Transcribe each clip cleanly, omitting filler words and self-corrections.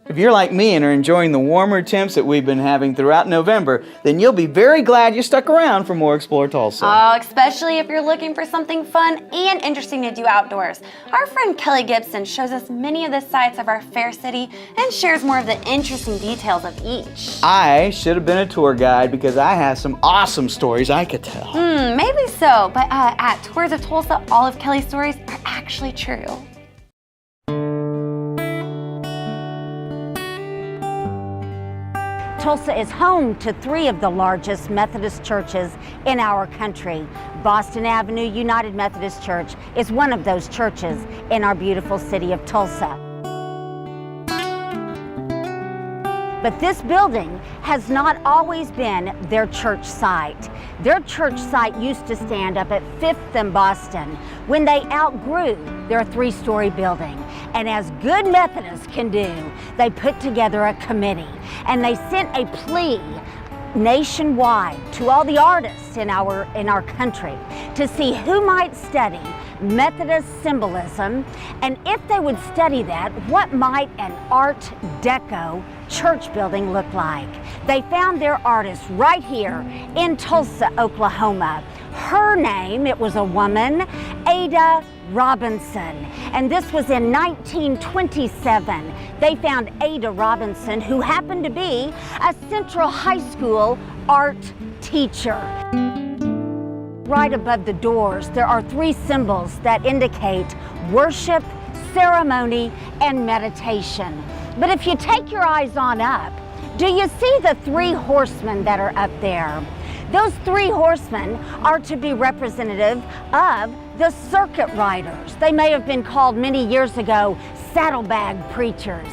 If you're like me and are enjoying the warmer temps that we've been having throughout November, then you'll be very glad you stuck around for more Explore Tulsa. Oh, especially if you're looking for something fun and interesting to do outdoors. Our friend Kelly Gibson shows us many of the sights of our fair city and shares more of the interesting details of each. I should have been a tour guide because I have some awesome stories I could tell. Maybe so, but at Tours of Tulsa, all of Kelly's stories are actually true. Tulsa is home to 3 of the largest Methodist churches in our country. Boston Avenue United Methodist Church is one of those churches in our beautiful city of Tulsa. But this building has not always been their church site. Their church site used to stand up at 5th and Boston when they outgrew their 3-story building. And as good Methodists can do, they put together a committee and they sent a plea nationwide to all the artists in our country to see who might study Methodist symbolism, and if they would study that, what might an Art Deco church building look like. They found their artist right here in Tulsa, Oklahoma. Her name, it was a woman, Ada Robinson, and this was in 1927. They found Ada Robinson, who happened to be a Central High School art teacher. Right above the doors, there are 3 symbols that indicate worship, ceremony, and meditation. But if you take your eyes on up, do you see the 3 horsemen that are up there? Those 3 horsemen are to be representative of the circuit riders. They may have been called many years ago saddlebag preachers.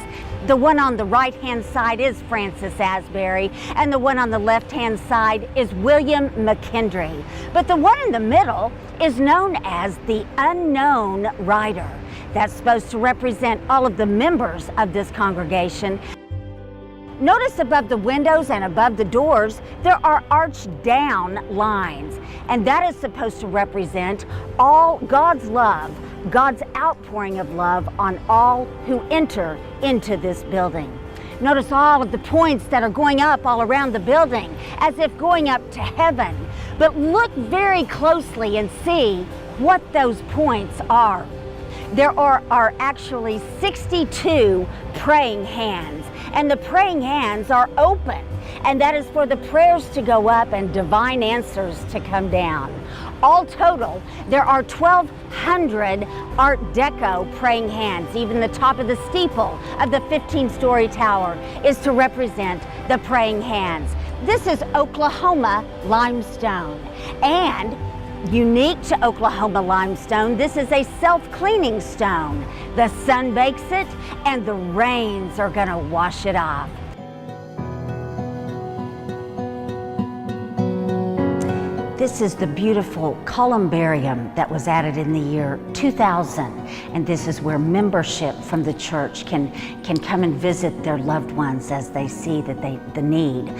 The one on the right-hand side is Francis Asbury, and the one on the left-hand side is William McKendry. But the one in the middle is known as the unknown rider. That's supposed to represent all of the members of this congregation. Notice above the windows and above the doors, there are arched down lines, and that is supposed to represent all God's love, God's outpouring of love on all who enter into this building. Notice all of the points that are going up all around the building, as if going up to heaven. But look very closely and see what those points are. There are actually 62 praying hands, and the praying hands are open, and that is for the prayers to go up and divine answers to come down. All total, there are 1,200 Art Deco praying hands. Even the top of the steeple of the 15-story tower is to represent the praying hands. This is Oklahoma limestone, and unique to Oklahoma limestone, this is a self-cleaning stone. The sun bakes it and the rains are gonna wash it off. This is the beautiful columbarium that was added in the year 2000, and this is where membership from the church can come and visit their loved ones as they see that the need.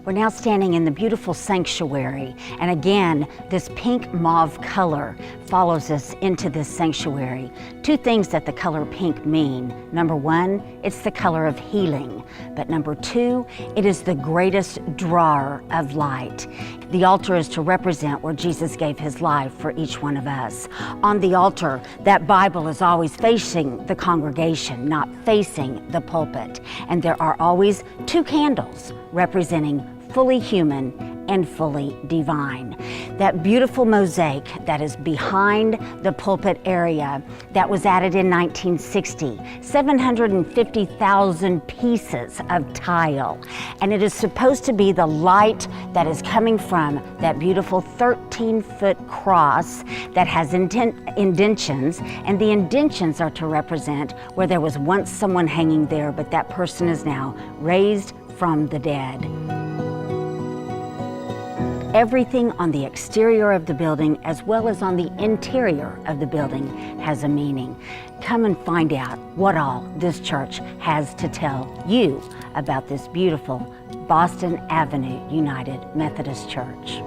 We're now standing in the beautiful sanctuary, and again, this pink mauve color follows us into this sanctuary. 2 things that the color pink mean. Number 1, it's the color of healing, but number 2, it is the greatest drawer of light. The altar is to represent where Jesus gave his life for each one of us. On the altar, that Bible is always facing the congregation, not facing the pulpit, and there are always 2 candles representing fully human and fully divine. That beautiful mosaic that is behind the pulpit area that was added in 1960, 750,000 pieces of tile. And it is supposed to be the light that is coming from that beautiful 13-foot cross that has indentions, and the indentions are to represent where there was once someone hanging there, but that person is now raised from the dead. Everything on the exterior of the building as well as on the interior of the building has a meaning. Come and find out what all this church has to tell you about this beautiful Boston Avenue United Methodist Church.